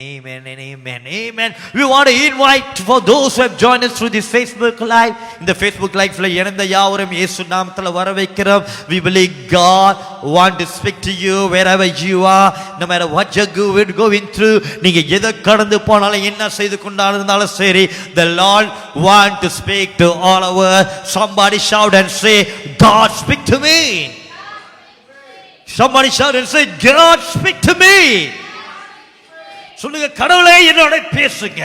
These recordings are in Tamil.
Amen and amen. Amen. We want to invite for those who have joined us through this Facebook Live. In the Facebook Live, we believe God wants to speak to you wherever you are, no matter what you're going through. The Lord wants to speak to all of us. Somebody shout and say, God, speak to me. Somebody shout and say, God, speak to me. சொல்லுங்க, கடவுளே என்னோட பேசுங்க.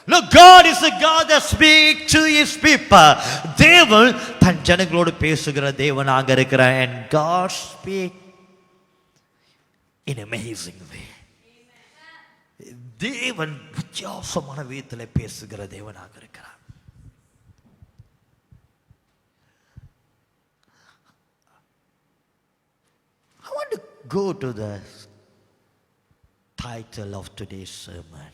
No, God is a God that speaks to his people. தேவன் தன் ஜனங்களோடு பேசுகிற தேவனாக இருக்கிறார். And God speaks in amazing way. தேவன் வித்தியாசமான விதத்தில் பேசுகிற தேவனாக இருக்கிறார். I want to go to the title of today's sermon.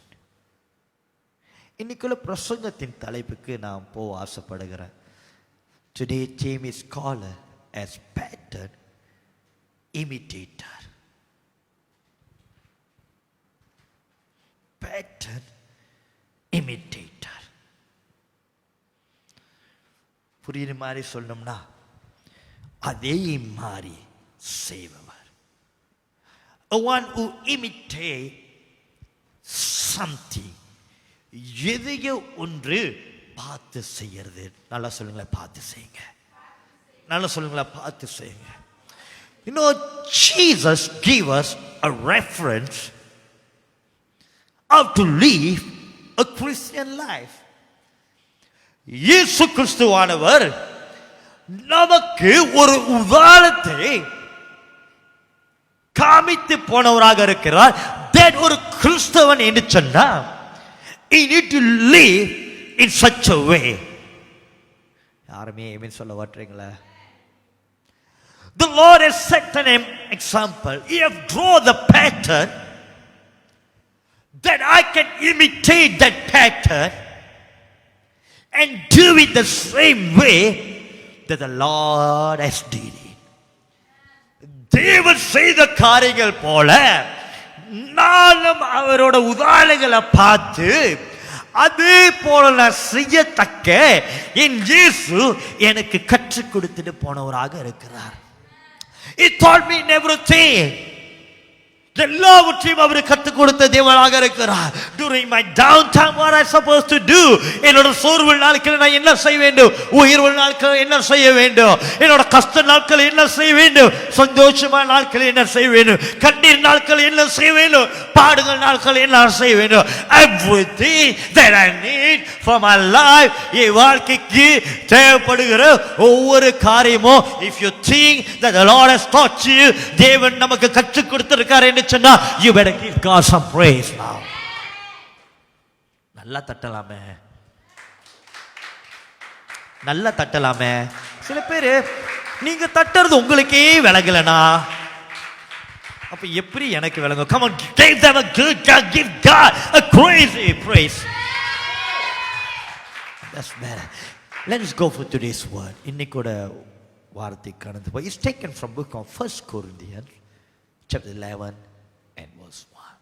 இன்னைக்குள்ள பிரசங்கத்தின் தலைப்புக்கு நான் போக ஆசைப்படுகிறேன். Today theme is called as pattern imitator. Pattern imitator. புரியுற மாதிரி சொல்லணும்னா அதே மாதிரி செய்பவர். A one who imitates something. எதையோ ஒன்று பார்த்து செய்யறது. நல்லா சொல்லுங்களேன், பார்த்து செய்யுங்க. நல்லா சொல்லுங்களேன், பார்த்து செய்யுங்க. You know, Jesus gave us a reference how to live a Christian life. இயேசு கிறிஸ்துவானவர் நமக்கு ஒரு உதாரணத்தை காமித்து போனவராக இருக்கிறார். that ஒரு கிறிஸ்தவன் என்று சொன்னா he need to live in such a way. யாருமே ஆமென் சொல்ல மாட்டீங்களா? The Lord has set an example. He have drawn the pattern that I can imitate that pattern and do it the same way that the Lord has did it. தேவன் செய்த காரியங்கள் போல நானும் அவரோட உதாரணங்களை பார்த்து அதே போல நான் செய்யத்தக்க என் இயேசு எனக்கு கற்றுக் கொடுத்துட்டு போனவராக இருக்கிறார். He taught me everything. எல்லாவற்றையும் அவர் கற்றுக் கொடுத்த தேவனாக இருக்கிறார். During my downtime, what I supposed to do? என்னோட சோர்வு நாட்களில் நான் என்ன செய்ய வேண்டும்? உயர்வு நாட்களில் என்ன செய்ய வேண்டும்? என்னோட கஷ்ட நாட்களில் என்ன செய்ய வேண்டும்? சந்தோஷமான நாட்களில் என்ன செய்ய வேண்டும்? கண்ணீர் நாட்களில் என்ன செய்ய வேண்டும்? பாடுகள் நாட்களில் என்ன செய்ய வேண்டும்? Everything that I need for my life, என் வாழ்க்கைக்கு தேவைப்படுகிற ஒவ்வொரு காரியமும், if you think that the Lord has taught you, தேவன் நமக்கு கற்றுக் கொடுத்திருக்கார் என்று சொன்னா, you better give God some praise now. நல்லா தட்டலாமே, நல்லா தட்டலாமே. சில பேரு நீங்க தட்டுறது உங்களுக்கே விளங்கலனா அப்ப எப்படி எனக்கு விளங்கும்? Come on, give them a good God, give God a crazy praise. That's better. Let's go for today's word. இன்னைக்கோட வார்த்தை கடந்து போய், it's taken from book of 1 Corinthians chapter 11 and verse 1.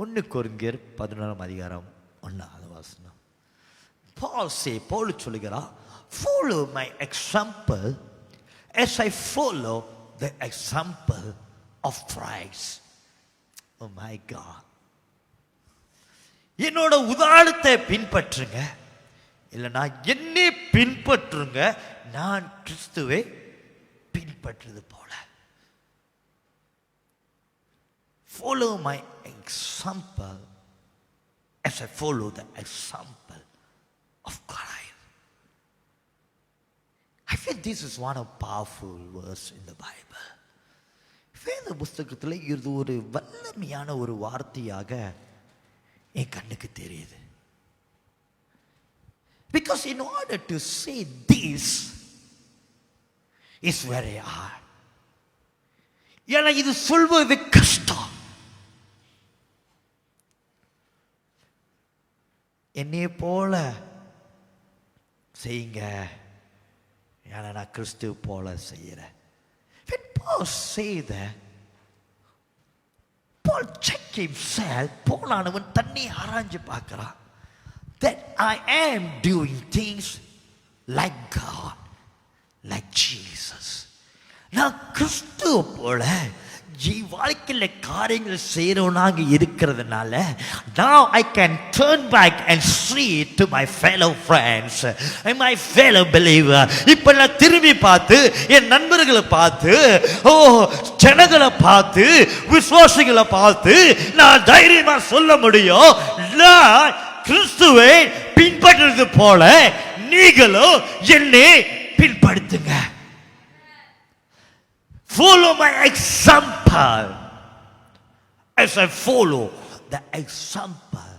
1 கொரிந்தியர் 11 அதிகாரம் 1வது வசனம். Paul சொல்லுகிறார், follow my example as I follow the example of Christ. Oh my God. என்னோட உதாரணத்தை பின்பற்றுங்க, இல்லைனா என்னை பின்பற்றுங்க, நான் கிறிஸ்துவை பின்பற்றுவது போல. Follow my example as I follow the example of Christ. I feel this is one of powerful verse in the Bible. வேத புத்தகத்தில் இது ஒரு வல்லமையான ஒரு வார்த்தையாக என் கண்ணுக்கு தெரியுது. Because in order to say this is very hard. ஏன்னா இது சொல்வது கஷ்டம். என்னைய போல செய்யுங்க, ஏன்னா நான் கிறிஸ்து போல செய்யறேன். When Paul say that, Paul checked himself. Paul ஆனவன் தன்னை ஆராய்ஞ்சு பார்க்கிறான். That I am doing things like God, like Jesus. நான் கிறிஸ்துவ போல வாழ்க்கையில காரியங்கள் செய்யறவனாக இருக்கிறதுனால now I can turn back and see to my fellow friends and my fellow believer. இப்ப நான் திரும்பி பார்த்து என் நண்பர்களை பார்த்து ஜனங்களை பார்த்து விசுவாசிகளை பார்த்து நான் தைரியமா சொல்ல முடியும், நான் கிறிஸ்துவை பின்பற்றுறது போல நீங்களும் என்னை பின்படுத்துங்க. Follow my example as I follow the example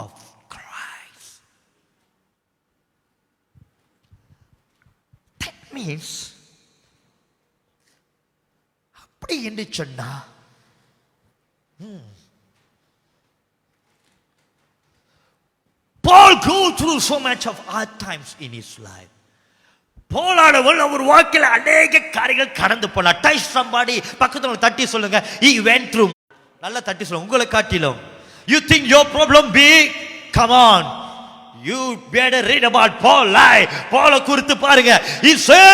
of Christ. That means அப்படி என்று சொன்னா Paul go through so much of hard times in his life. போலானவள் அவர் வாழ்க்கையில அநேக காரியங்கள் கடந்து போனார். Touch somebody, பக்கத்துல தட்டி சொல்லுங்க, he went through. நல்ல தட்டி சொல்லுங்க, உங்களை காட்டிலும். You think your problem big? Come on, you better read about Paul life. Paul குறித்து பாருங்க. He say,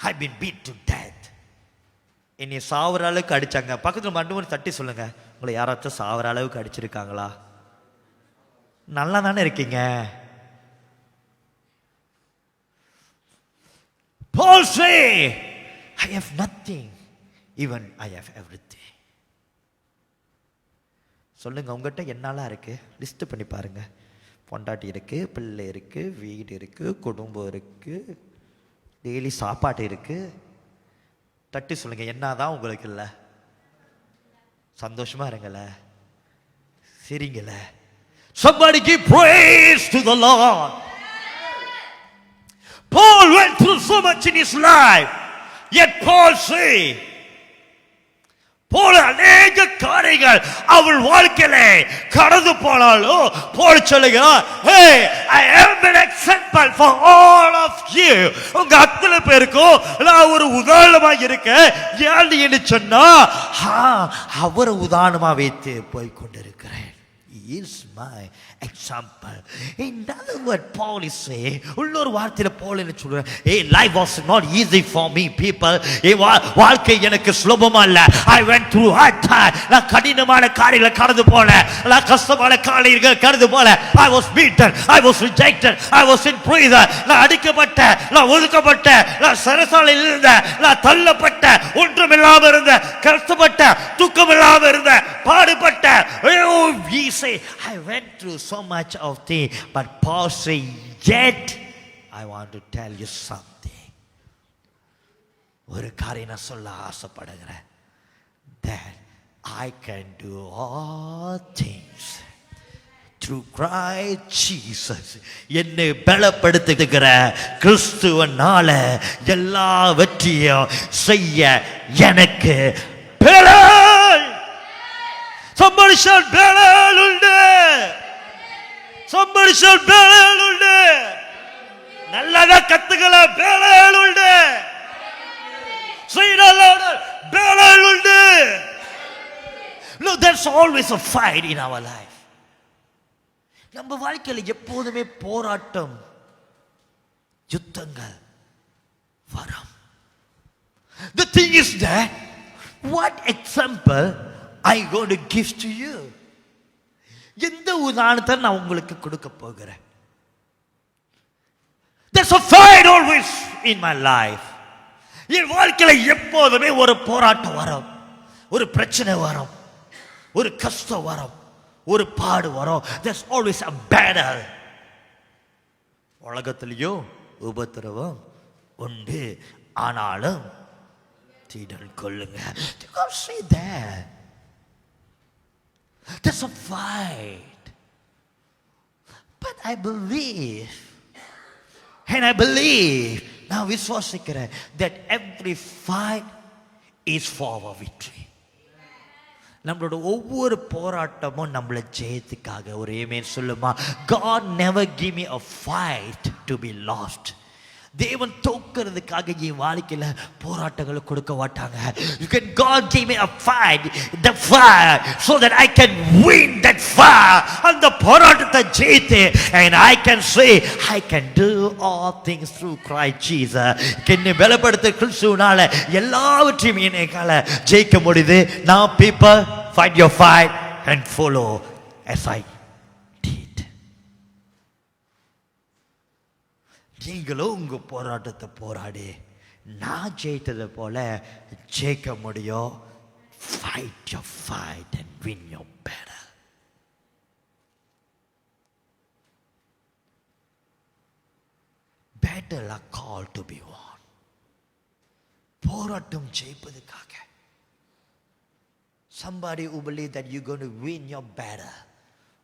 I've been beat to death. என்னை சாவர அளவுக்கு அடிச்சாங்க. பக்கத்துல மட்டும் தட்டி சொல்லுங்க, உங்களை யாராச்சும் சாவர அளவுக்கு அடிச்சிருக்காங்களா? நல்லா தானே இருக்கீங்க. Paul say, I have nothing, even I have everything. சொல்லுங்க, உங்ககிட்ட என்னெல்லாம் இருக்கு லிஸ்ட் பண்ணி பாருங்க. பொண்டாட்டி இருக்கு, பிள்ளை இருக்கு, வீடு இருக்கு, குடும்பம் இருக்கு, டெய்லி சாப்பாடு இருக்கு. தட்டி சொல்லுங்க, என்னதான் உங்களுக்கு இல்லை? சந்தோஷமா இருங்கல, சிரிங்கல. Somebody give praise to the Lord. Paul went through so much in his life, yet Paul say, Paul அநேக காரியங்கள் அவள் வாழ்க்கையில கடந்து போனாலும் Paul சொல்லுகிறார், hey, I am an example for all of you. உங்க அத்தனை பேருக்கும் நான் ஒரு உதாரணமா இருக்கேன். ஏன் என்று சொன்னா அவரை உதாரணமா வைத்து போய் கொண்டிருக்கிறேன். He is my example. In other words, Paul is saying, உள்ளொரு வார்த்தையில Paul என்ன சொல்றார்? Hey, life was not easy for me, people. வாழ்க்கை எனக்கு சுலபமா இல்ல. I went through hard time. நான் கடினமான காரியங்களை கடந்து போனேன். நான் கஷ்டமான காரியங்களை கடந்து போனேன். I was beaten, I was rejected, I was in prison. நான் அடிக்கப்பட்டேன், நான் ஒதுக்கப்பட்டேன், நான் சிறைச்சாலையில் இருந்தேன், நான் தள்ளப்பட்டேன், ஒன்றுமில்லாம இருந்தேன், கஷ்டப்பட்டேன், துக்கமில்லாம இருந்தேன், பாடுபட்டேன். He say, I went through so much of things, but Paul say, yet I want to tell you something. ஒரு காரியம் நான் சொல்ல ஆசைப்படுகிறேன். That I can do all things through Christ Jesus. என்னை பலப்படுத்துகிற கிறிஸ்துவனால எல்லாவற்றையும் செய்ய எனக்கு பலன். Somebody shout hallelujah. Somebody shout hallelujah. நல்லதா கத்துக்கல hallelujah. Say it louder, hallelujah. No, there's always a fight in our life. நம்ம வாழ்க்கையில எப்போதுமே போராட்டம், யுத்தங்கள் வரும். The thing is that what example I going to give to you? எந்த உதாரணத்தை நான் உங்களுக்கு கொடுக்க போகிறேன்? There's a fight always in my life. என் வாழ்க்கையில எப்போதுமே ஒரு போராட்டம் வரும், ஒரு பிரச்சனை வரும், ஒரு கஷ்டம் வரும், ஒரு பாடு வரும். There's always a battle. உலகத்திலேயோ உபத்திரவம் உண்டு, ஆனாலும் தீடன் கொள்ளுங்க. You can't say that. There's a fight. But I believe, and I believe, now விசுவாசிக்கிறேன், that every fight is for our victory. நம்மளோட ஒவ்வொரு போராட்டமும் நம்மள ஜெயத்துக்காக. ஒரு ஆமென் சொல்லுமா? God never give me a fight to be lost. தேவன் தோக்கிறதுக்காக என் வாழ்க்கையில போராட்டங்களை கொடுக்க மாட்டாங்க. You can God give me a fight, the fire, so that I can win that fire. அந்த போராட்டத்தை ஜெயித்து and I can say I can do all things through Christ Jesus. என்னை பலப்படுத்த கிறிஸ்துவினால எல்லாவற்றையும் என்னால ஜெயிக்க முடியுது. Now people fight your fight and follow as I did. நீங்களும் உங்க போராட்டத்தை போராடி நான் ஜெயித்தது போல ஜெயிக்க முடியும். Fight your fight and win your battle. Battle are called to be won. போராட்டம் ஜெயிப்பதற்காக. Somebody who believe that you're going to win your battle.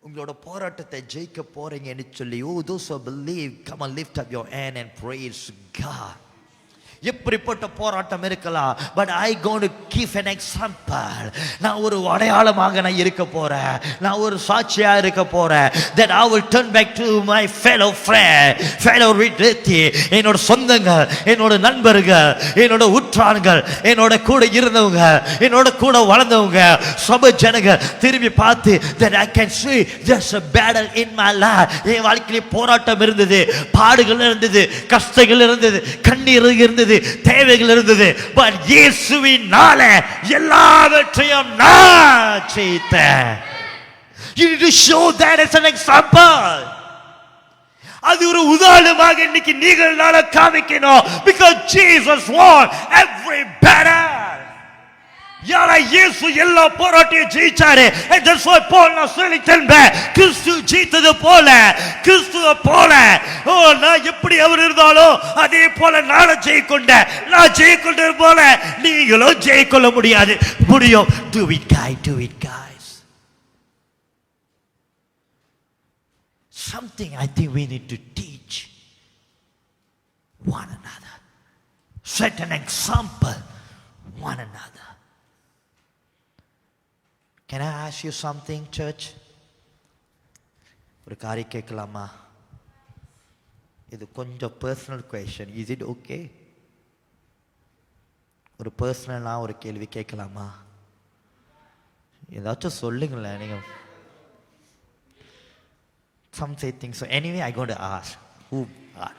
உங்களோட போராட்டத்தை ஜெயிக்க போறீங்கன்னு சொல்லி, oh those who believe, come and lift up your hand and praise God. எப்படிப்பட்ட போராட்டம் இருக்கலாம், but I going to give an example. நான் ஒரு அடையாளமாக நான் இருக்க போறேன், நான் ஒரு சாட்சியா இருக்க போறேன். that I will turn back to my fellow friend, fellow relative, என்னோட சொந்தங்கள், என்னோட நண்பர்கள், என்னோட உற்றார்கள், என்னோட கூட இருந்தவங்க, என்னோட கூட வளர்ந்தவங்க, சபை ஜனங்கள் திரும்பி பார்த்து that I can see there's a battle in my life. என் வாழ்க்கையில போராட்டம் இருந்தது, பாடுகள் இருந்தது, கஷ்டங்கள் இருந்தது, கண்ணீர் இருந்தது, தேவைகள் இருந்தது. பட் இயேசுவினால எல்லாவற்றையும் நான் ஜெயித்தேன். You need to show that as an example. அது ஒரு உதாரணமாக இன்னைக்கு நீங்கள் நாள காமிக்கணும். Because Jesus won every battle. யாரா இயேசு எல்லா போராட்டையும் ஜெயிச்சாரு. And that's why Paul now saying கிறிஸ்து ஜெயித்தது போல, கிறிஸ்துவ போல, ஓ நான் எப்படி அவர் இருந்தாலோ அதே போல நானும் ஜெயிக்கொண்டேன். நான் ஜெயிக்கொண்டது போல நீங்களும் ஜெயிக்கொள்ள முடியாது, முடியும். Do it guys, do it guys. Something I think we need to teach one another. Set an example one another. Can I ask you something, church? ஒரு காரியம் கேட்கலாமா? இது கொஞ்சம் personal question. Is it okay? ஒரு பர்சனலா ஒரு கேள்வி கேட்கலாமா? ஏதாச்சும் சொல்லுங்களேன். நீங்க some say things. So anyway, I going to ask who are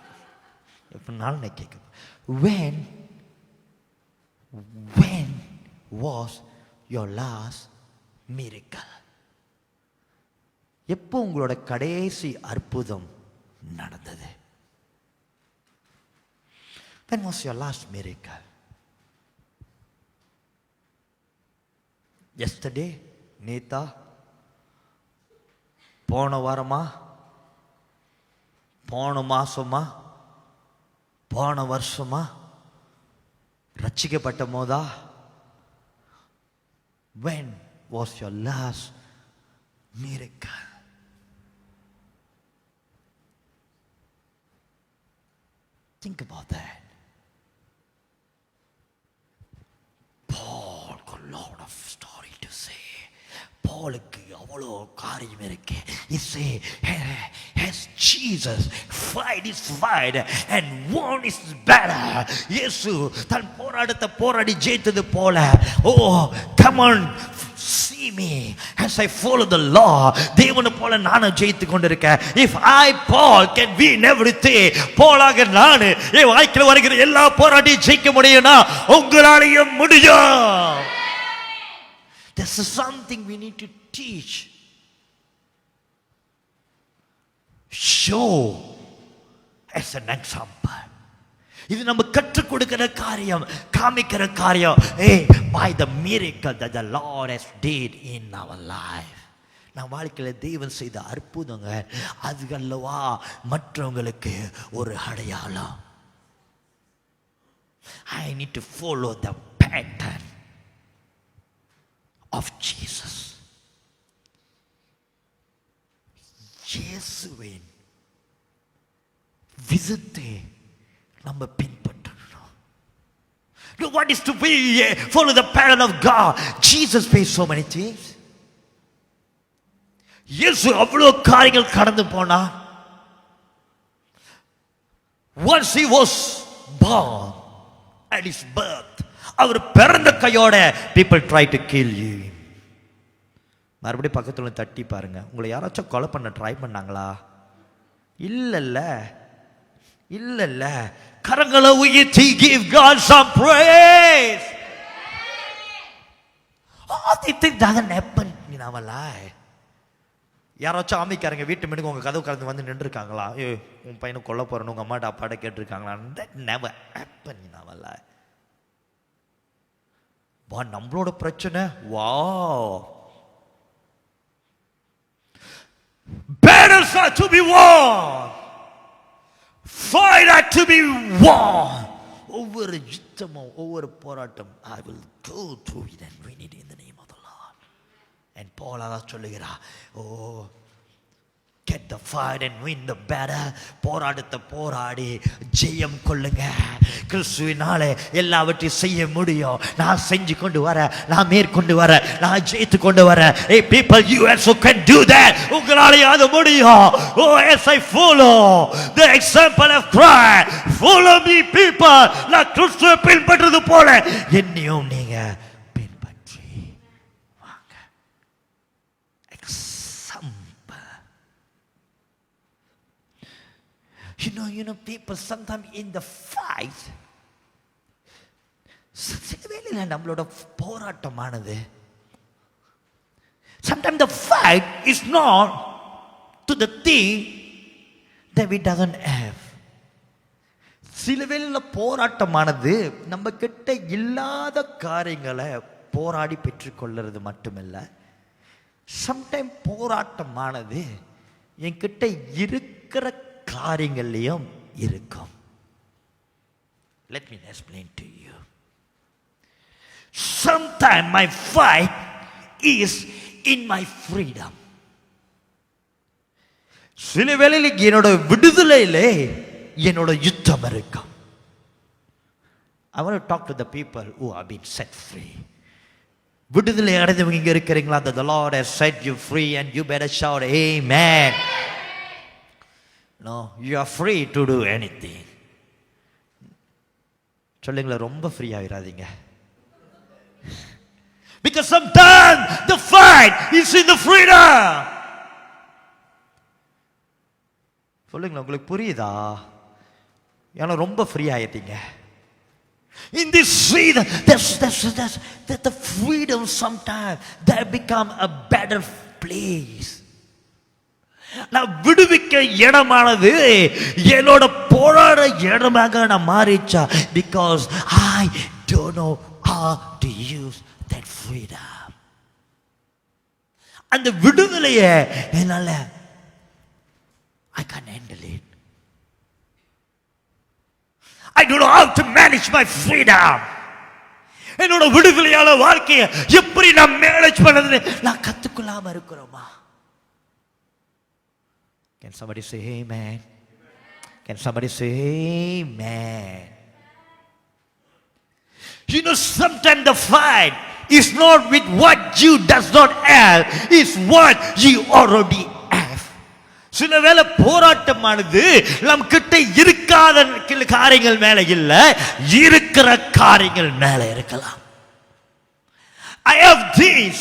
எப்பனாலும் நான் கேட்க. When was your last miracle? எப்போ உங்களோட கடைசி அற்புதம் நடந்தது? When was your last miracle? Yesterday? நேத்தா? போன வாரமா? போன மாசமா? போன வருஷமா? ரட்சிக்கப்பட்ட போதா? When was your last miracle? Think about that. Paul got a lot of story to say. Paulக்கு அவ்வளோ காரியம் இருக்கு. He say, has Jesus fight his fight and won his battle. இயேசு தன் போராட்டத்தை போராடி ஜெயித்தது போல, oh come on see me as I follow the law. தேவனை போல நானும் ஜெயித்து கொண்டிருக்கேன். If I Paul can win everything, போலாக நான் என் வாழ்க்கையில் வருகிற எல்லா போராட்டையும் ஜெயிக்க முடியும்னா உங்களாலையும் முடியும். This is something we need to teach. Show as an example. இது நம்ம கற்றுக் கொடுக்கிற காரியம், காமிக்கிற காரியம். By the miracle that the Lord has did in our life. நம் வாழ்க்கையில் தேவன் செய்த அற்புதங்கள் அதுகல்லவா மற்றவங்களுக்கு ஒரு அடையாளம். I need to follow the pattern of Jesus. இயேசுவின் விசித்தை நம்ம பின்பற்றணும். What is to be follow the pattern of God? Jesus faced so many things. இயேசு அவ்வளவு காரியங்கள் கடந்து போனா. Once he was born, at his birth, அவர் பிறந்த கையோட people try to kill you. மறுபடியும் பக்கத்துல தட்டி பாருங்க, உங்களை யாராச்சும் கொலை பண்ண ட்ரை பண்ணாங்களா? இல்லல்ல. கரங்களை உயர்த்தி give God some praise. All the things doesn't happen in our life. யாராச்சும் ஆமிக்காரங்க வீட்டு முன்னுக்கு உங்க கதவு கலந்து வந்து நின்று இருக்காங்களா? உன் பையனை கொல்ல போறேன்னு உங்க அம்மாட்ட அப்பாட்ட கேட்டிருக்காங்களா? That never happen in our life. நம்மளோட பிரச்சனை battles are to be won, fight are to be won. ஒவ்வொரு யுத்தமும் ஒவ்வொரு போராட்டம் I will go through it and win it in the name of the Lord. And Paul அதான் சொல்லுகிறார், get the fight and win the battle. போராட்டத்தை போராடி ஜெயம் கொள்ளுங்க. கிறிஸ்துவினாலே எல்லாவற்றையும் செய்ய முடியும். நான் செஞ்சு கொண்டு வர, நான் மேற்கொண்டு வர, நான் ஜெயித்து கொண்டு வர. Hey people, you also can do that. உங்களாலே அது முடியும். As I follow the example of Christ, follow me people. நான் கிறிஸ்துவை பின்பற்றுவது போல என்னையும் நீங்க பின்பற்றி வாங்க. You know, people sometimes in the fight, சில வேளையில நம்மளோட போராட்டமானது, sometimes the fight is not to the thing that we doesn't have. சில வேளையில போராட்டமானது நம்ம கிட்ட இல்லாத காரியங்களை போராடி பெற்றுக்கொள்றது மட்டுமில்ல, sometimes போராட்டமானது என்கிட்ட இருக்கிற காரியங்களையும் இருக்கும். Let me explain to you. Sometimes my fight is in my freedom. சில வேளையில என்னோட விடுதலையிலே என்னோட யுத்தம் இருக்கும். I want to talk to the people who have been set free. விடுதலை அடைந்தவங்க இங்க இருக்கிறீங்களா? The Lord has set you free and you better shout amen. No, you are free to do anything. சொல்லுங்களா, ரொம்ப free ஆயிராதீங்க. Because sometimes the fight is in the freedom. சொல்லுங்களா, உங்களுக்கு புரியுதா? ஏன்னா ரொம்ப ஃப்ரீ ஆயிட்டீங்க. In this freedom, that's the freedom sometimes that become a better place. நான் விடுவிக்க இடமானது என்னோட போராட இடமாக நான் மாறிச்சா, because I don't know how to use that freedom. அந்த விடுதலைய என்னால I can't handle it. I don't know how to manage my freedom. என்னோட விடுதலையால வாழ்க்கையை எப்படி நான் மேனேஜ் பண்றது நான் கத்துக்கொள்ளாம இருக்கிறோமா? Can somebody say amen? Can somebody say amen? You know, sometimes the fight is not with what you does not have, it's what you already have. சில வேளை போராட்டமானது நம் கிட்ட இருக்காத காரியங்கள் மேல இல்ல, இருக்கிற காரியங்கள் மேல இருக்கலாம். I have this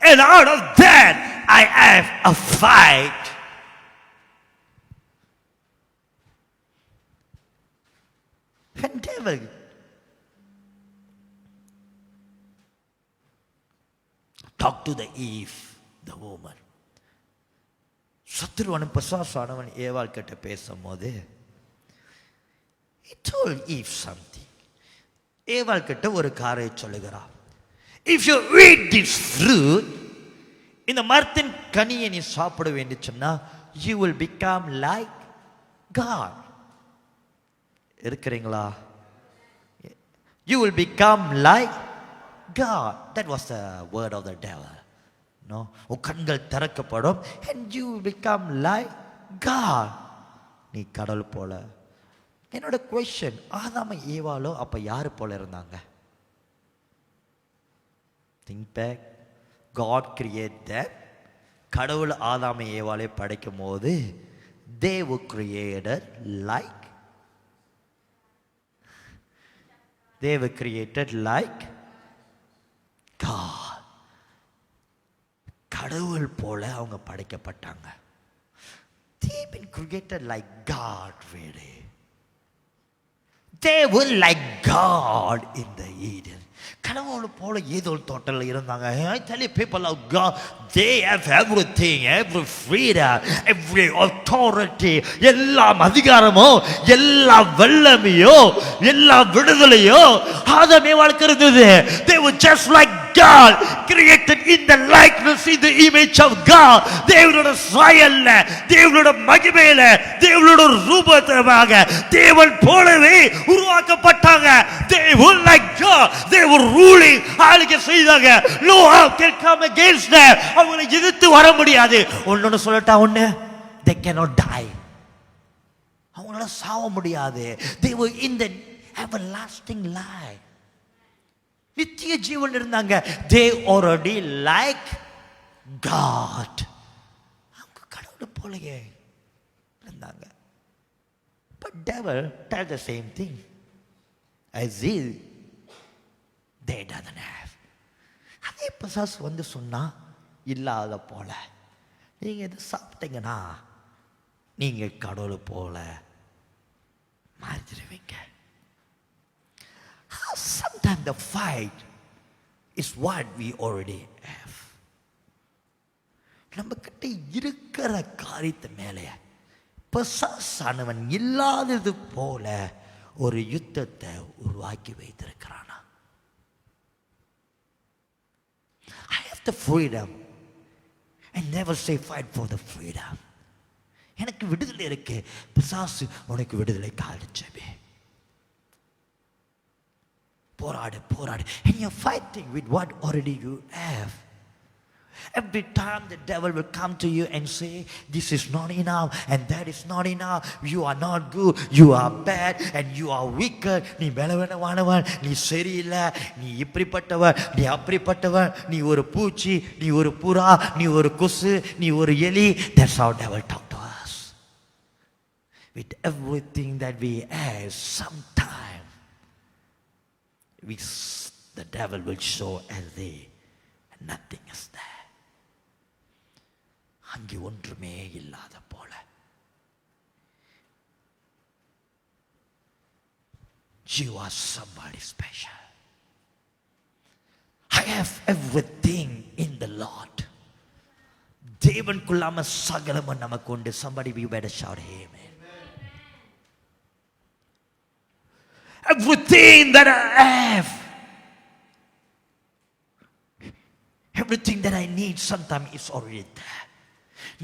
and out of that I have a fight. And devil talk to the Eve, the woman. சத்துருவான பிசாசானவன் ஏவாள் கிட்ட பேசும்போது he told Eve something. ஏவாள் கிட்ட ஒரு காரியம் சொல்லுகிறார். If you eat this fruit, இந்த மரத்தின் கனியை நீ சாப்பிட வேண்டும் சொன்னா, you will become like God. இருக்கிறீங்களா? You will become like God. That was the word of the devil. No, உன் கண்கள் திறக்கப்படும் and you will become like God. நீ கடவுள் போல. என்னோட question, ஆதாம் ஏவாளோ அப்ப யாரு போல இருந்தாங்க? Think back. God created them. கடவுள் ஆதாம் ஏவாளை படைக்கும் போது they were created like They were created like God. கடவுள் போல அவங்க படைக்கப்பட்டாங்க. They've been created like God, really. They were like God in the Eden. கடவுள் போல ஏதோ ஒரு தோட்டத்தில் இருந்தாங்க. I tell you, people of God, they have everything, every freedom, every authority, எல்லா அதிகாரமும், எல்லா வல்லமையோ, எல்லா விடுதலையோ ஆதாம் ஏவாளுக்கு இருந்தது. They were just like God, created in the likeness, in the image of God. தேவனோட சாயல்ல, தேவனோட மகிமையில, தேவனோட ரூபமாக தேவன் போலவே உருவாக்கப்பட்டாங்க. They were like God. They were ruling. ஆளுகை செய்தாங்க. No harm can come against them. அவங்களை எதிர்த்து வர முடியாது. ஒன்னு சொல்லட்டா ஒண்ணு, they cannot die. அவங்களால சாவ முடியாது. They were in the everlasting life. நித்திய ஜீவன் இருந்தாங்க. They already like God. அவங்க கடவுளை போலயே இருந்தாங்க. But devil tell the same thing. As if they doesn't have. அதே பிசாசு வந்து சொன்னா இல்லாத போல, நீங்க எது சாப்பிட்டீங்கன்னா நீங்க கடவுளை போல மாறிடுவீங்க. Sometimes the fight is what we already have. நம்ம கிட்ட இருக்கிற காரியத்து மேலே பிசாசானவன் இல்லாதது போல ஒரு யுத்தத்தை உருவாக்கி வைத்திருக்கிறானா. I have the freedom and never say fight for the freedom. எனக்கு விடுதலை இருக்கு. பிசாசு உனக்கு விடுதலை காலிச்சவே. போராடு போராடு. And you're fighting with what already you have. Every time the devil will come to you and say, this is not enough and that is not enough, you are not good, you are bad and you are weaker, நீ பலவீனமானவன், நீ சரியில்லை, நீ இப்படிப்பட்டவன், நீ அப்படிப்பட்டவன், நீ ஒரு பூச்சி, நீ ஒரு புறா, நீ ஒரு கொசு, நீ ஒரு எலி. That's how devil talk to us. With everything that we have, sometime the devil will show as though nothing is there. அங்கே ஒன்றுமே இல்லாத போல. You are somebody special. I have everything in the Lord. தேவனுக்குள்ளாம சகலமும் நமக்கு உண்டு. Somebody we better shout amen. Everything that I have, everything that I need sometimes is already there.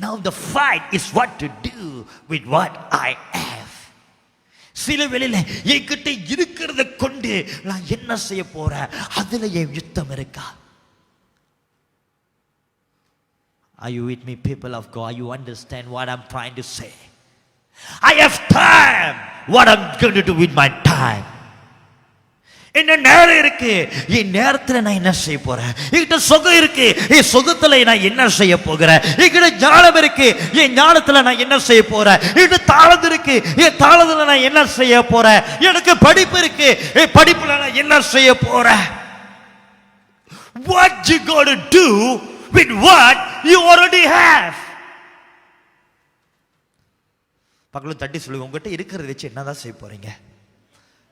Now the fight is what to do with what I have. சில வேளையில என்கிட்ட இருக்கிறத கொண்டு நான் என்ன செய்ய போறேன், அதுல என் யுத்தம் இருக்கா? Are you with me, people of God? You understand what I'm trying to say? I have time. What I'm going to do with my time? என்ன நேரம் இருக்கு, என் நேரத்துல நான் என்ன செய்ய போறேன்? என்கிட்ட சுகம் இருக்கு, என் சுகத்துல நான் என்ன செய்ய போகிறேன்? என்கிட்ட ஞானம் இருக்கு, என் ஞானத்துல நான் என்ன செய்ய போறேன்? என்கிட்ட தாளந்து இருக்கு, என் தாளத்துல நான் என்ன செய்ய போறேன்? எனக்கு படிப்பு இருக்கு, என் படிப்புல நான் என்ன செய்ய போறேன்? What you got to do with what you already have? பக்கத்துல தட்டி சொல்லுங்க, உங்ககிட்ட இருக்கிறத வச்சு என்னதான் செய்ய போறீங்க?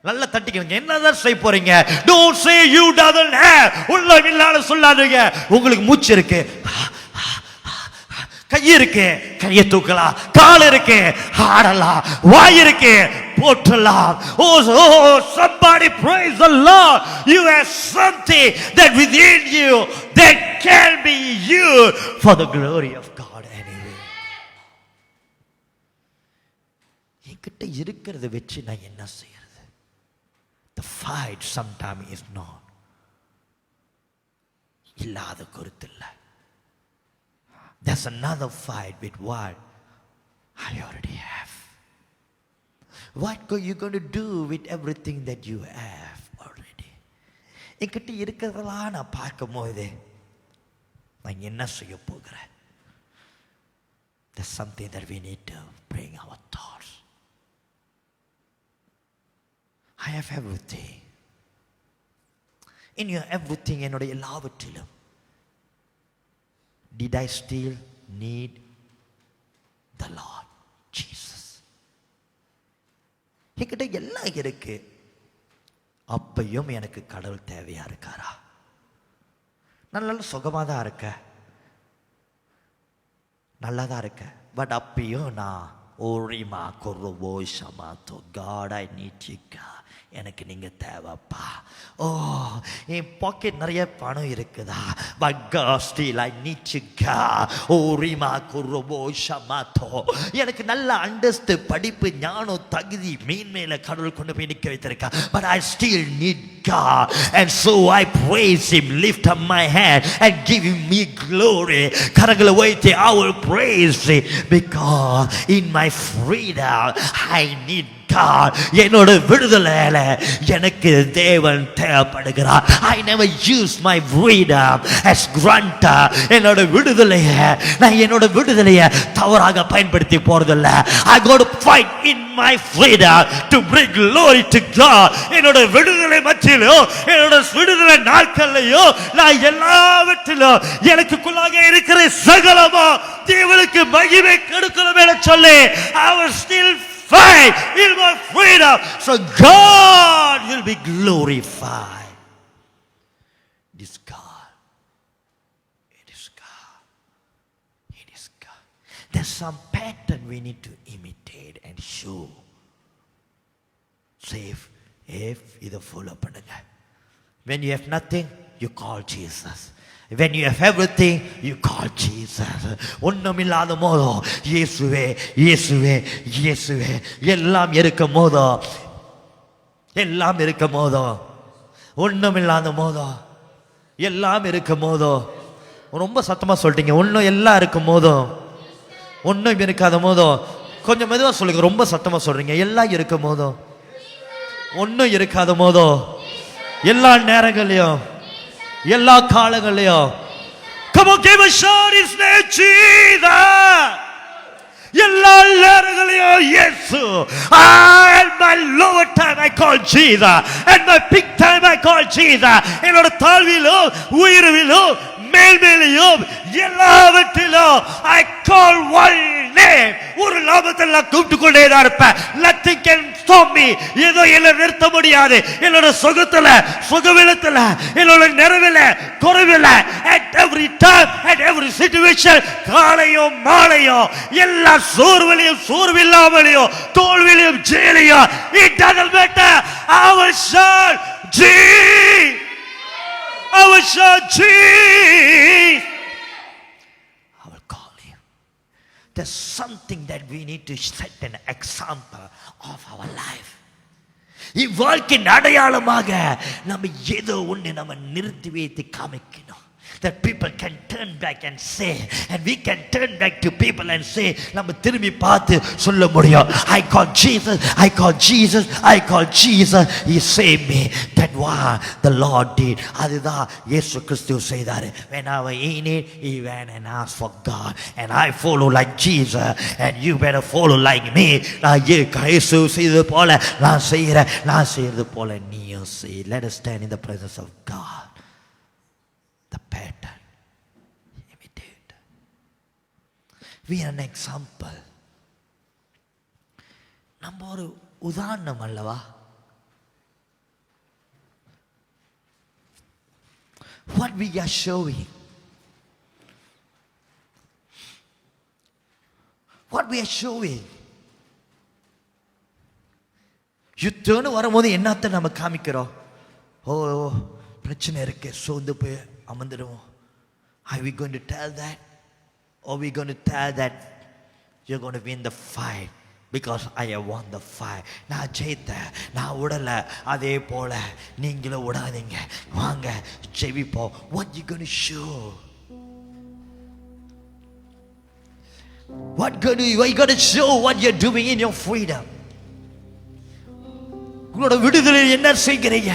நல்ல தட்டிக்கங்க, என்னதான் செய்ய போறீங்க? Don't say you doesn't have. உள்ளம் இல்லாத சொல்லாதீங்க. உங்களுக்கு மூச்சு இருக்கு, கை இருக்கு, கையை தூக்கலாம், கால் இருக்கு, ஆடலாம், வாய் இருக்கு, போற்றலாம். Oh, somebody praise the Lord. You have something that within you that can be used for the glory of God anyway. என்கிட்ட இருக்கிறத வச்சு நான் என்ன செய்ய? The fight sometimes is not இல்லாத கருத்தில்லை. There's another fight with what I already have. What are you going to do with everything that you have already? என்கிட்ட இருக்கிறதெல்லாம் நான் பார்க்கும் போது நான் என்ன செய்ய போகிறேன்? There's something that we need to bring our thoughts. I have everything. in your everything, என்னுடைய எல்லாவற்றிலும். Did I still need the Lord Jesus? என்கிட்ட எல்லாம் இருக்கு, அப்பையும் எனக்கு கடவுள் தேவையா இருக்காரா? நான் நல்ல சுகமாக தான் இருக்க, நல்லா தான் இருக்க, பட் அப்பையும் நான் ஓரிமா கொர்ரோபோ ஷமாத்தோ, காட் ஐ நீட் யூ, எனக்கு நீங்க தேவைப்பா. ஓ, என் பாக்கெட் நிறைய பணம் இருக்குதா, but God still I need you God. ஓரிமா கொர்ரோபோ ஷமாத்தோ, எனக்கு நல்ல அண்டர்ஸ்டு படிப்பு ஞானம் தகுதி மேன்மேல கடவுள் கொண்டு போய் நிற்க வைத்திருக்கா, but I still need God, and so I praise him, lift up my hand and give him me glory. கரங்களை வைத்து I will praise him because in my freedom I need God. என்னோட விடுதலையில எனக்கு தேவன் தேவைப்படுகிறார். I never use my freedom as granted. என்னோட விடுதலையை நான் என்னோட விடுதலையை தவறாக பயன்படுத்தி போறதில்ல. I got to fight in my freedom to bring glory to God. என்னோட விடுதலை மத்தியிலோ என்னோட விடுதலை நாட்கள்லையோ நான் எல்லாவற்றிலும் எனக்குள்ளாக இருக்கிற சகலமோ தேவனுக்கு மகிமை கொடுக்கணும் என சொல்லி I will still fight in my freedom so God will be glorified. It is God. It is God. It is God. There's some pattern we need to imitate and show. Save if இதை ஃபாலோ பண்ணுங்க. When you have nothing, you call Jesus. When you have everything, you call Jesus. ஒண்ணுமில்லாத போதோ இயேசுவே இயேசுவே இயேசுவே, எல்லாம் இருக்கும் போதோ எல்லாம் இருக்கும் போதோ, ஒண்ணுமில்லாத போதோ எல்லாம் இருக்கும் போதோ, ரொம்ப சத்தமா சொல்லிட்டீங்க. ஒன்றும் எல்லாம் இருக்கும் போதோ ஒன்றும் இருக்காத போதோ, கொஞ்சம் மெதுவாக சொல்லுங்க. ரொம்ப சத்தமா சொல்றீங்க. எல்லாம் இருக்கும் போதோ ஒன்றும் இருக்காத போதோ, எல்லா நேரங்களையும் எல்லா காலங்களையும். Come on, give a shout his name, Jesus. எல்லா நேரங்களையும் இயேசு. At my lower time I call Jesus, at my peak time I call Jesus. என்னோட தாழ்விலும் உயர்விலும் மேல்மேலையும் எல்லாவற்றிலும் I call one name. ஒரு நாமத்தில் நான் கூப்பிட்டு கொண்டே தான் இருப்பேன். Nothing can stop me. ஏதோ என்ன நிறுத்த முடியாது. என்னோட சுகத்துல சுகவிலத்துல என்னோட நிறைவில குறைவில at every time, at every situation, காலையும் மாலையும் எல்லா சோர்விலையும் சோர்வில்லாமலையும் தோல்விலையும் ஜெயிலையும், it doesn't matter. I will shout Jesus. I will shout Jesus. I will call him. There's something that we need to set an example of our life. இவ்வாழ்க்கையின் அடையாளமாக நம்ம ஏதோ ஒன்று நம்ம நிறுத்தி வைத்து காமிக்கணும். That people can turn back and say, and we can turn back to people and say, நம்ம திரும்பி பார்த்து சொல்ல முடியும், I call Jesus, I call Jesus, I call Jesus, he saved me. That what the Lord did. அதுதான் இயேசு கிறிஸ்து செய்தார். When I was in it, he went and asked for God, and I follow like Jesus, and you better follow like me. நான் இயேசு செய்தது போல நான் செய்கிறேன், நான் செய்யறது போல நீயும் செய். Let us stand in the presence of God. The pattern, imitate. We are an example. நம்ம ஒரு உதாரணம் அல்லவா? What we are showing, what we are showing. யுத்தம்னு வரும்போது என்னத்தை நம்ம காமிக்கிறோம்? ஓ பிரச்சனை இருக்கு, சோர்ந்து போய் அமர்ந்துடுவோம். Are we going to tell that? Or are we going to tell that you're going to win the fight because I have won the fight? நான் ஜெயித்தேன், நான் விடலை, அதே போல நீங்களும் விடாதீங்க, வாங்க ஜெயிப்போம். What you going to show? What you going to show what you're doing in your freedom? உங்களோட விடுதலை என்ன செய்கிறீங்க?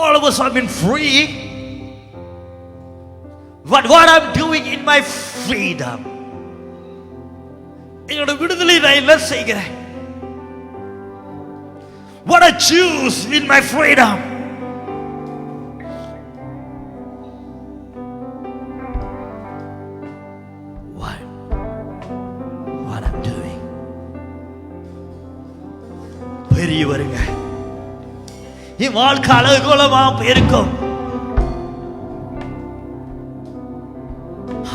All of us have been free. But what I'm doing in my freedom? என்னோட விடுதலை நான் என்ன செய்கிறேன்? What I choose in my freedom? பெரியவருங்க. என் வாழ்க்கை அழகோலமா இருக்கும்.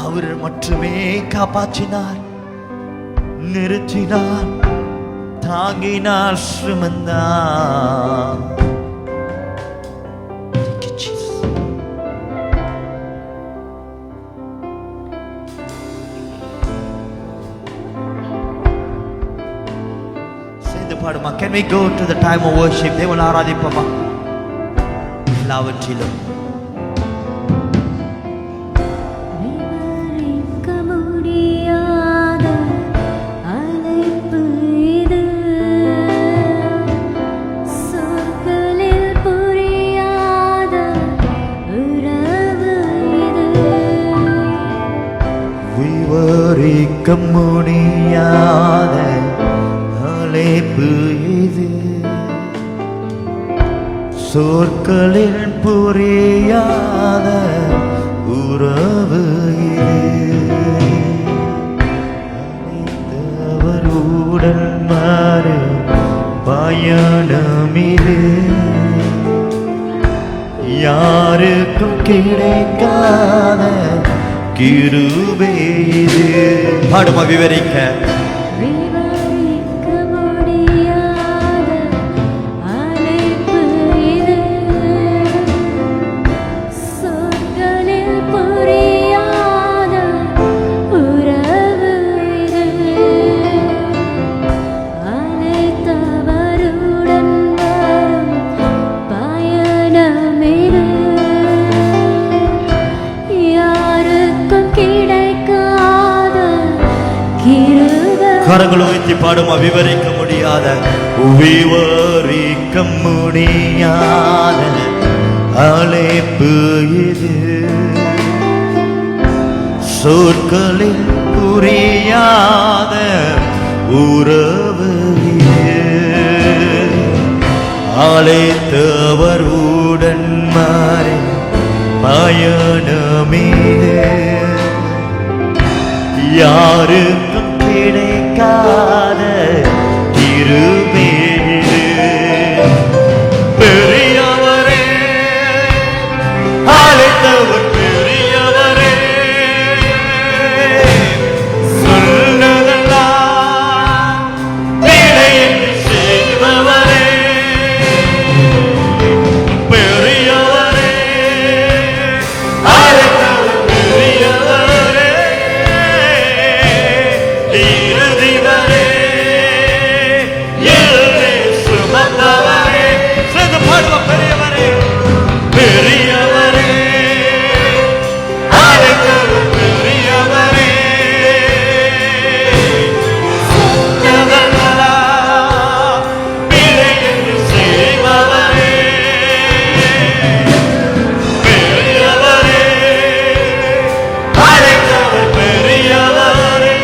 அவர் மட்டுமே காப்பாற்றினார், நிறுத்தினார், தாங்கினார், சுமந்தார். சேர்ந்து பாடுமா. Can we go to the time of worship? தேவனை ஆராதிப்போமா. எல்லாவற்றிலும் விவரிக்க முடியாத அழைப்பு இது, சொற்களில் புரியாத உறவு இது. அழைத்தவருடன் மாறு பயணம் இது, யாருக்கும் கிடைக்காத கிருபை இது. பாடுமா. விவரிக்க முடியாத அழைப்பு இது, சொற்களில் புரியாத உறவு இது. அழைத்தவருடன் வரும் பயணம் இது, கரங்களை உயர்த்தி பாடுமா. விவரிக்க முடியாத, விவரிக்க முடியாத அழைப்பு இது, சொற்களில் புரியாத உறவு இது. அழைத்தவருடன் மாறி பயணமிது, யாருக்கும் கிடைக்காத கிருபை இது. பெரியவரே, அழைத்தவர் பெரியவரே, சொன்னதெல்லாம் விடையின்றி செய்பவரே. பெரியவரே, அழைத்தவர் பெரியவரே, இறுதிவரே, என்னை சுமந்தவரே. சேர்ந்து பாடுவோம். பெரியவரே, பெரியவரே, அழைத்தவர் பெரியவரே, சொன்னதெல்லாம் விடையின்றி செய்பவரே. பெரியவரே, அழைத்தவர் பெரியவரே,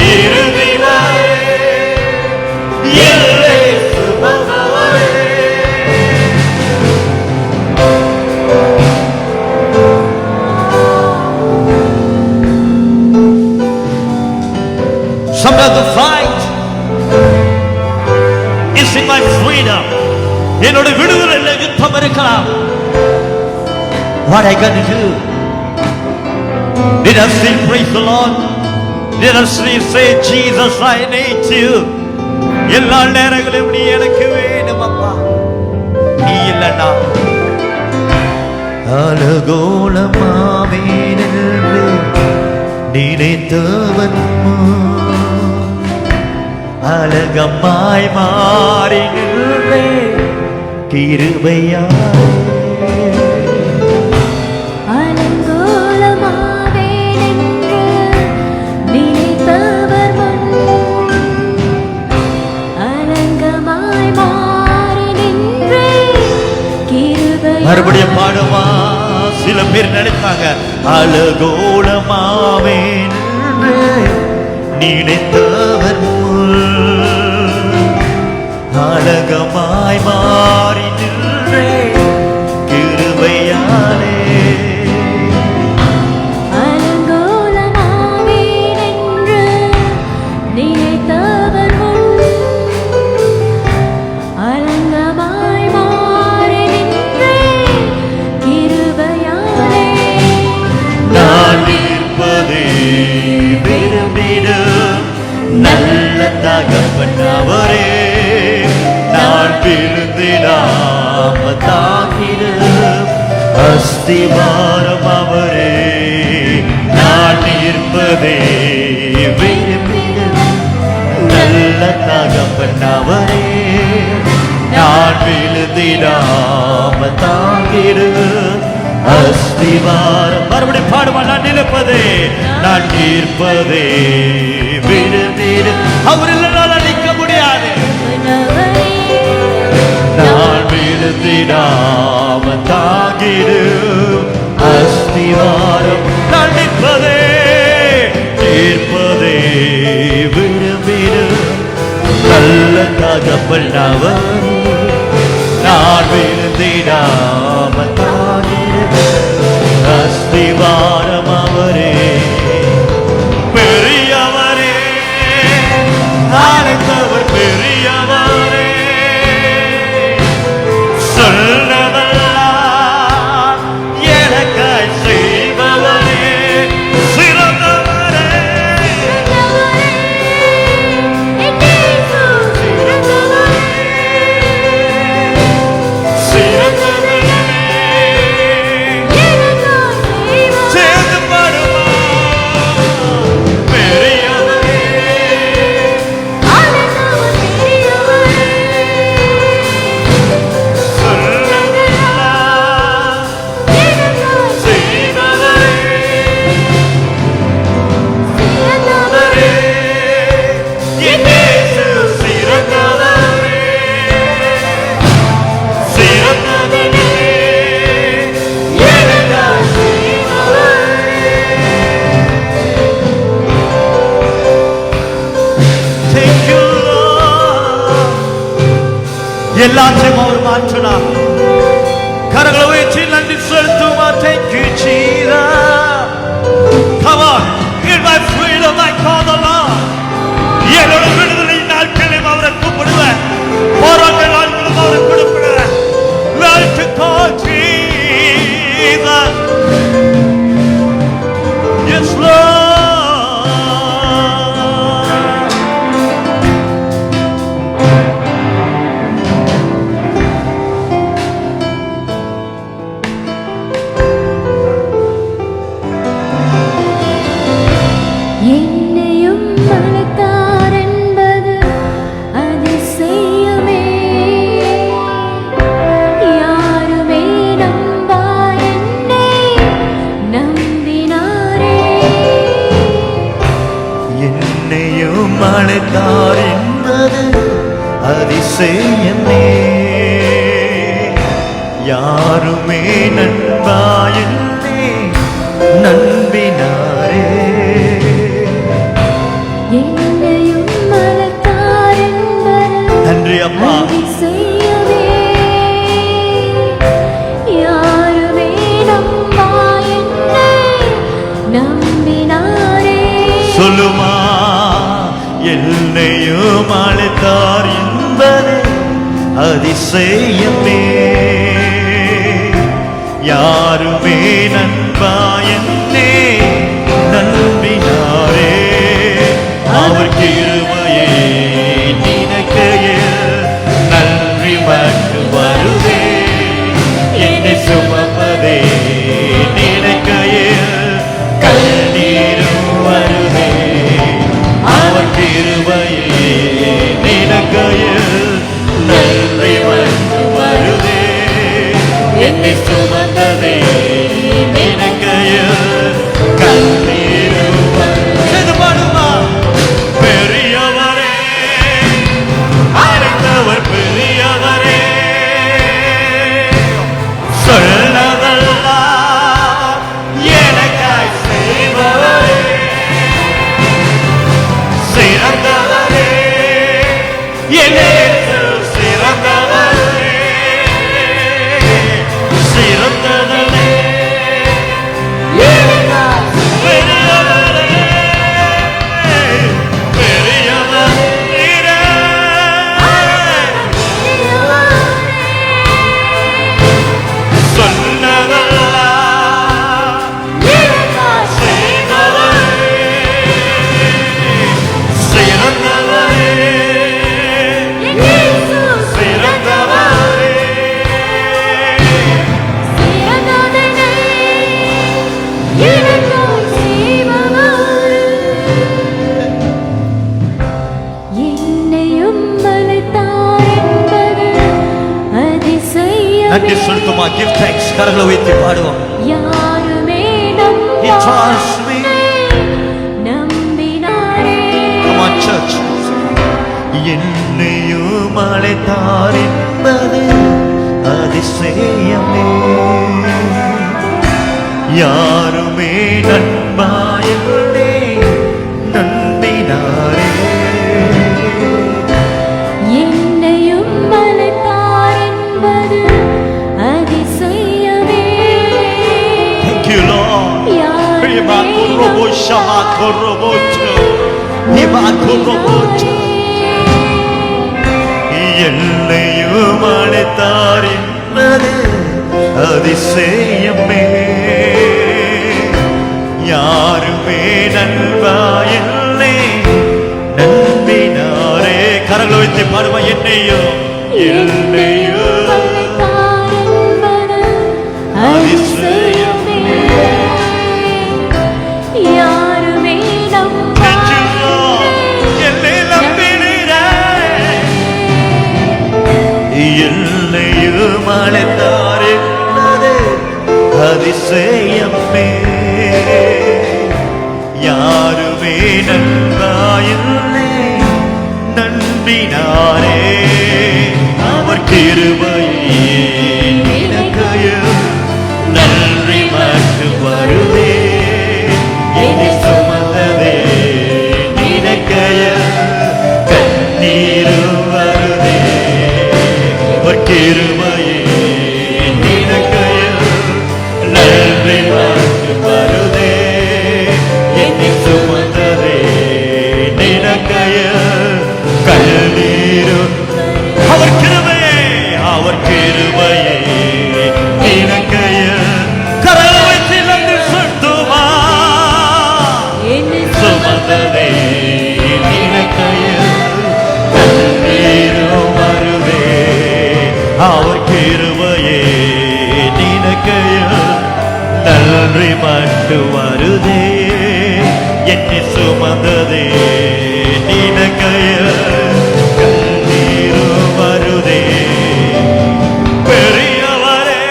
இறுதிவரே, என்னை சுமந்தவரே. Sometimes the fight is in my freedom. என்னோட விடுதலையில யுத்தம் இருக்கலாம். What I gonna do? Did I still praise the Lord? Did I still say, Jesus, I need you? எல்லா நேரங்களிலும் நீ எனக்கு வேணும் அப்பா. நீ இல்லைன்னா அலகோலமாவேன் என்று நினைத்தவன் அழகம்மாய் மாறி நின்றே கிருபையாய். அலங்கோலமாவேன் என்று நினைத்தவர் முன் அலங்கமாய் மாறி நின்றே கிருபை. மறுபடியும் பாடுமா. சில பேர் நினைத்தாங்க அலகோலமாவேன் என்று நினைத்தவர் அழகமாய் மாறி நின்றே கிருபையாலே. அலங்கோலமாவேன் என்று நினைத்தவர் முன் தாங்கிடு அஸ்திவாரம் அவரே நான் இருப்பதே விரும்பிடு நல்ல தகப்பன் அவரே நான் விழுந்திடாம தாங்கிடு அஸ்திவாரம் மறுபடியும் பாடுவா நான் நிற்பதே நான் நிற்பதே விழுந்திடு அவர் இல்லைனால நிற்க முடியாது நான் விழுந்திடாம தாங்கிடு அஸ்திவாரம் நான் நிற்பதே நிற்பதே விழுந்திடு நல்ல தகப்பன் அவர் நான் விழுந்திடாம தாங்கிடு அஸ்திவாரம் அவரே பெரியவரே அழைத்தவர் பெரியவரே சொல்லவெல்லாம் எனக்காய் செய்பவரே சிறந்தவரே சேர்ந்து பாடுமா பெரியவரே எல்லாத்தையும் அவர் மாற்றினார் கரங்களை உயர்த்தி நன்றி செலுத்துமா thank you Jesus come on in my freedom I call the Lord என்னோட விடுதலை நாட்களில் அவரை கூப்பிடுவேன் போராட்ட நாட்களும் அவரை கூப்பிடுவேன் learn to call Jesus yes Lord என்னையும் அழைத்தார் என்பது அதிசயமே யாருமே நம்பா என்னை நம்பினாரே என்னையும் அழைத்தார் என்பது அதிசயமே யாருமே நண்பா என்னை நம்பினாரே என்னையும் அழைத்தார் என்பது நன்றி அப்பா அதிசயமே யாருமே நம்பா என்னை நம்பினாரே சொல்லுமா என்னையும் அழைத்தார் என்பது அதிசயமே யாருமே நண்பா என்னை நம்பினாரே அவர் கிருபையை நினைக்கையில் நன்றி மட்டு வருவே என்னை சுமப்பதே நினைக்கையில் கண்ணீரும் வருவே அவர் கிருபையை நினைக்கையில் நன்றி மட்டு வருவே நன்றி சொல்லுமா, give thanks. கரங்களை உயர்த்தி பாடுவோம். யாருமே He trusts me. நம்பினாரே. Come on church. என்னையும் அழைத்தார் என்பது அதிசயமே. யாருமே நண்பாயவனே நம்பினாரே. என்னையும் அழைத்தார் என்பது அதிசயமே. Thank you Lord. Rima korobo shama korobocho. Rima korobocho. என்னையும் அழைத்தார் என்பது அதிசயமே. யாருமே நண்பாயில்லை நம்பினாரே. கரங்களை வைத்து பாடுவா. என்னையும் அழைத்தார் என்பது அதிசயமே. யாருமே என்னையும் அழைத்தார் என்பது அதிசயமே. யாருமே நண்பாயில்லை நம்பினாரே. அவர் கிருபையே நினைக்கையில் நன்றி மட்டும் வருதே. என்னை சுமந்ததே நினைக்கையில் கண்ணீரும் வருதே. அவர் கிருபையே நினைக்கையில் நன்றி மட்டும் வருதே. என்னை சுமந்ததே நினைக்கையில் கண்ணீரும். அவர் கிருபையே, அவர் கிருபையே நினைக்கையில் கரங்களை வைத்து நன்றி சொல்லுமா. சுமந்ததே நினைக்கையில் கண்ணீரும் வருதே. அவர் கிருபையே நினைக்கையில் நன்றி மட்டும் வருதே. என்னை சுமந்ததே நினைக்கையில் கண்ணீரும் வருதே. பெரியவரே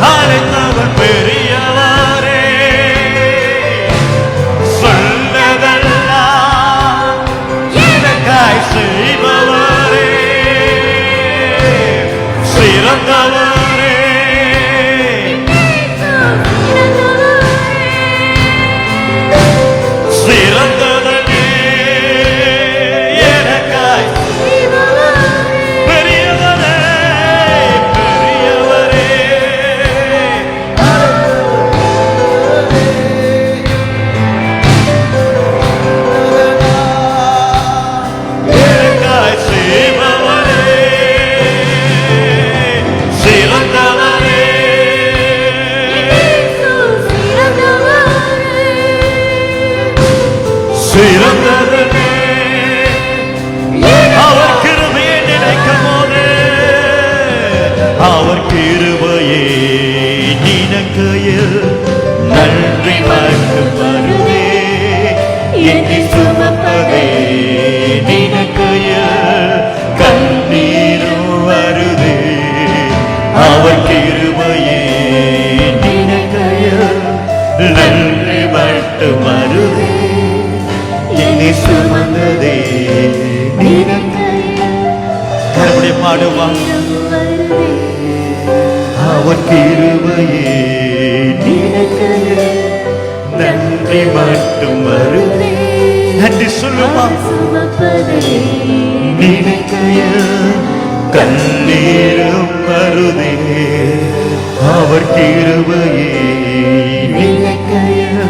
அழைத்தவர் பெரியவரே. சொன்னதெல்லாம் எனக்காய் செய்பவரே. சிறந்தவரே சிறந்தவரே எனக்காய் பெரியவரே பெரியவரே. எனக்காய் செய்பவரே சிறந்தவரே. சிறந்தவரே. அவர் கிருபையை நினைக்கும் போது அவர் கிருபையை நினைக்கையில் நன்றி மட்டும் வருதே. என்னை சுமப்பதே நினைக்கையில் கண்ணீரும் வருதே. அவர் கிருபையை நினைக்கையில் நன்றி மட்டும் வருதே. என்னை சுமந்ததே கருடைய பாடுவா. அவர் கிருபையே நினைக்கையில் நன்றி மட்டும் வருதே. நன்றி சொல்லுமா. நினைக்கையில் கண்ணீரும் வருதே. அவர் கிருபையே நினைக்கையில்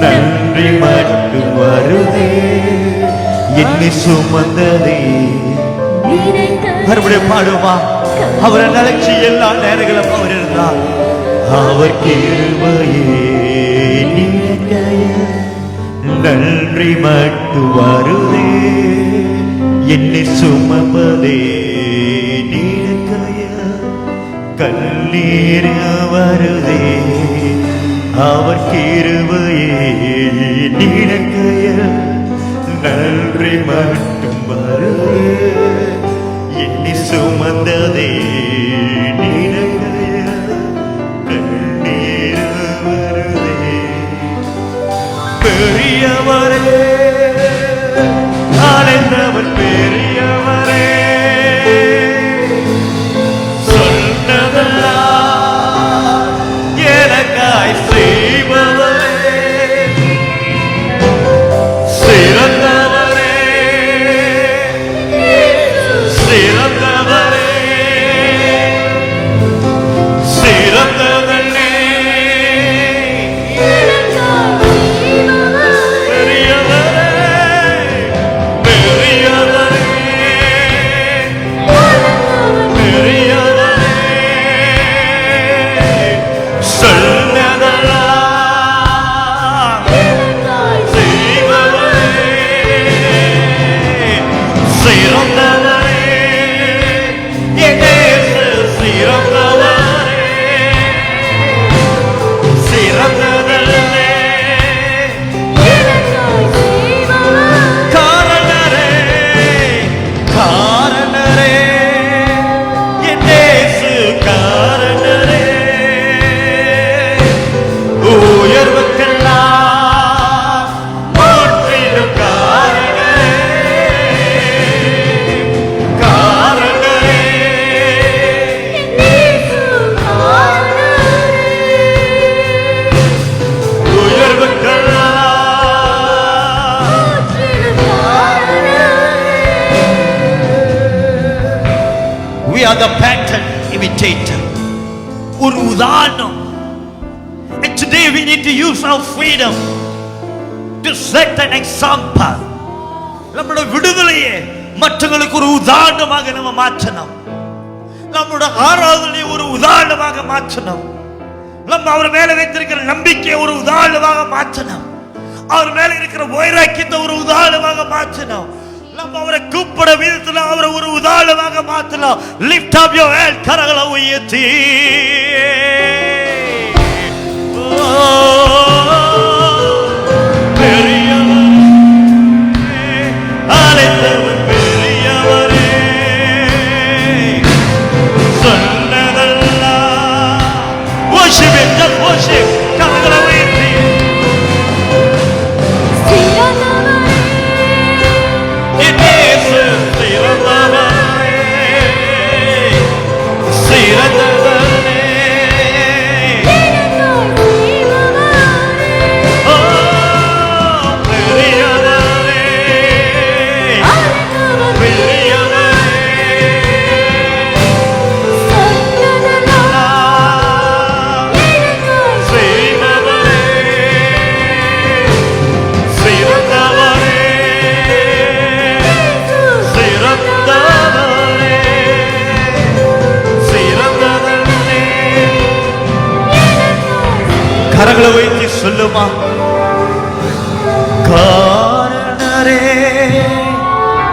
நன்றி மட்டும் வருதே. என்னை சுமந்ததே. மறுபடியும் பாடுமா. அவரை நினைச்சு எல்லா நேரங்களும் அவர் இருந்தார். அவர் கிருபையே நினைக்கையில் நன்றி மட்டும் வருதே. என்னை சுமப்பதே நினைக்கையில் கண்ணீர் வருதே. அவர் கிருபையே நினைக்கையில் நன்றி மட்டும் வருதே. என்னை சுமந்ததே நினைக்கைய கண்ணீர் வருதே. பெரியவரே அழைந்தவர் பெரியவரே, சொன்னதெல்லாம் எனக்காய் செய்பவரே, சிறந்தவரே சிறந்தவரே சிறந்தவரே, we are the pattern imitator. ஒரு உதாரணம். And today we need to use our freedom to set an example. நம்முடைய விடுதலையை மற்றவங்களுக்கு ஒரு உதாரணமாக நம்ம மாற்றணும். நம்முடைய ஆராதனையை ஒரு உதாரணமாக மாற்றணும். நம்ம அவர் மேல வைத்திருக்கிற நம்பிக்கையை ஒரு உதாரணமாக மாற்றணும். அவர் மேல இருக்கிற வைராக்கியத்தை ஒரு உதாரணமாக மாற்றணும். நம்ம அவரை கூப்பிட விதத்துல அவரை ஒரு உதாரணமாக மாற்றலாம். lift up your head, கரங்களை உயர்த்தி கரங்களை வைத்து சொல்லுமா, காரணரே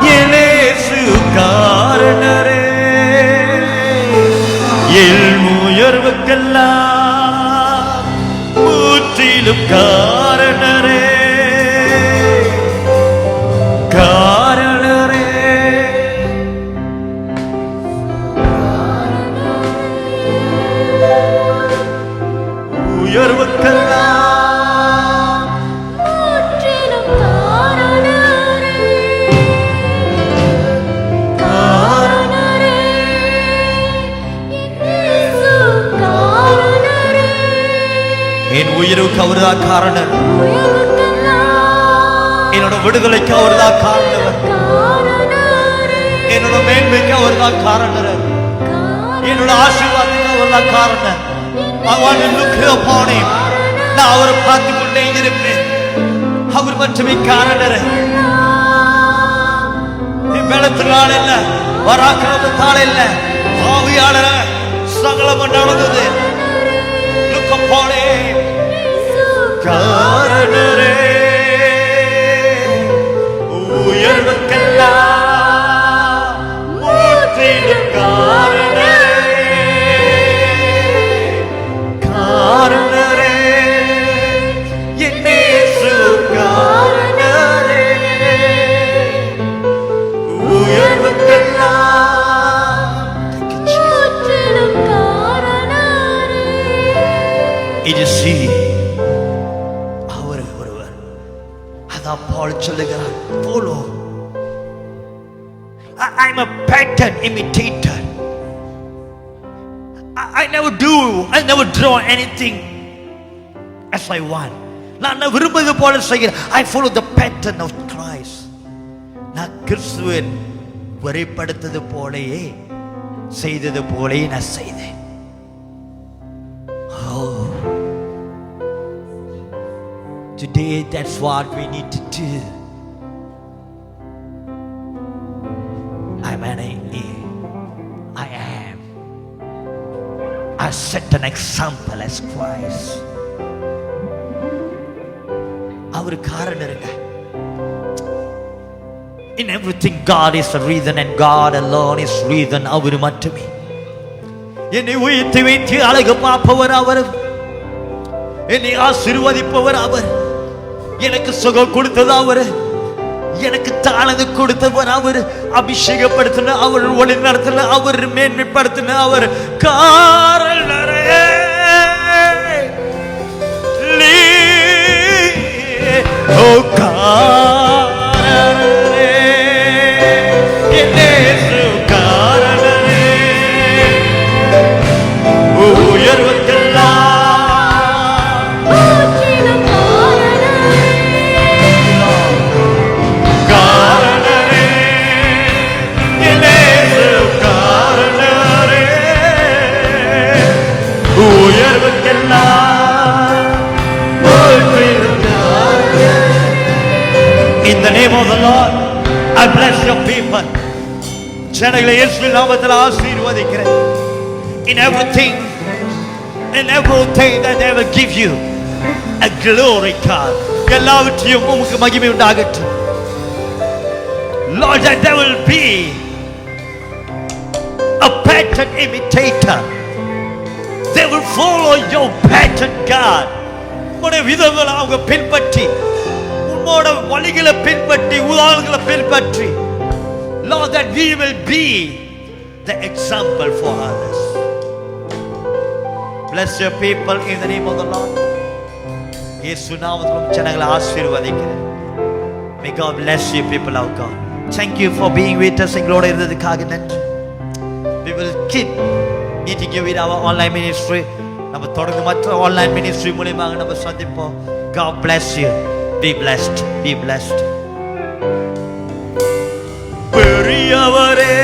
இயேசு காரணரே, என் உயர்வுக்கெல்லாம் முற்றிலும் காரணரே, காரணரே உயர்வுக்கெல்லாம் முற்றிலும் காரணரே, காரணரே, இயேசு காரணரே, என் உயிருக்கு அவர்தான் காரணர், உயர்வுக்கெல்லாம் என்னோட விடுதலைக்கு அவர்தான் காரணர், காரணரே, என்னோட மேன்மைக்கு அவர்தான் காரணர், என்னோட ஆசீர்வாதத்துக்கு அவர்தான் காரணர். I want to look upon him. நான் அவரை பார்த்து கொண்டே இருப்பேன். அவர் மட்டுமே காரணர். பலத்தினால இல்ல, பராக்கிரமத்தால் இல்ல, ஆவியாளர சகலம் நடந்தது. Look upon him. காரணரே உயர்வுக்கெல்லாம் முற்றிலும் காரணரே, காரணரே என் இயேசு காரணரே, உயர்வுக்கெல்லாம் It is He. அவர் ஒருவர். அதான் பவுல் சொல்லுகிறார், follow. I'm a pattern imitator. I never draw anything as I want. நான் விரும்புவது போல செய்கிறேன். I follow the pattern of Christ. நான் கிறிஸ்துவின் வரைபடத்தது போலயே செய்தது போலயே நான் செய்தேன். Oh, today that's what we need to do. I am. I set an example as Christ. அவர் காரணம் இருங்க. In everything God is the reason and God alone is reason. அவர் மட்டுமே. என்னை உயர்த்தி வைத்து அழகு பார்ப்பவர் அவர். என்னை ஆசீர்வதிப்பவர் அவர். எனக்கு சுகம் கொடுத்தது அவர். எனக்கு தாளந்து கொடுத்தவர் அவர். அபிஷேகப்படுத்தின அவர், ஒளி நடத்தின அவர், மேன்மைப்படுத்தின அவர். காரணரே ஓ காரணரே இயேசு காரணரே உயர்வுக்கெல்லாம் முற்றிலும் காரணரே இயேசு காரணரே உயர்வுக்கெல்லாம் In the name of the Lord, I bless your people. ஜனங்களை இயேசுவின் நாமத்தில் ஆசீர்வதிக்கிறேன். In everything that they will give you a glory God. எல்லாவற்றையும் உமக்கு மகிமை உண்டாகட்டும். Lord, that there will be a pattern imitator. They will follow your pattern God. உடைய விதங்களை அவங்க பின்பற்றி, உன்னோட வழிகளை பின்பற்றி, உதாரணங்களை பின்பற்றி, Lord, that we will be the example for others. Bless your people in the name of the Lord. இயேசு நாமத்தில் ஜனங்களை ஆசீர்வதிக்கிறேன். May God bless you people of God. Thank you for being with us. எங்களோட இருந்ததுக்காக நன்றி. We will keep meeting you with our online ministry. நம்ம தொடர்ந்து மற்ற ஆன்லைன் மினிஸ்ட்ரி மூலமாக நம்ம சந்திப்போம். God bless you. Be blessed. Be blessed. பெரியவரே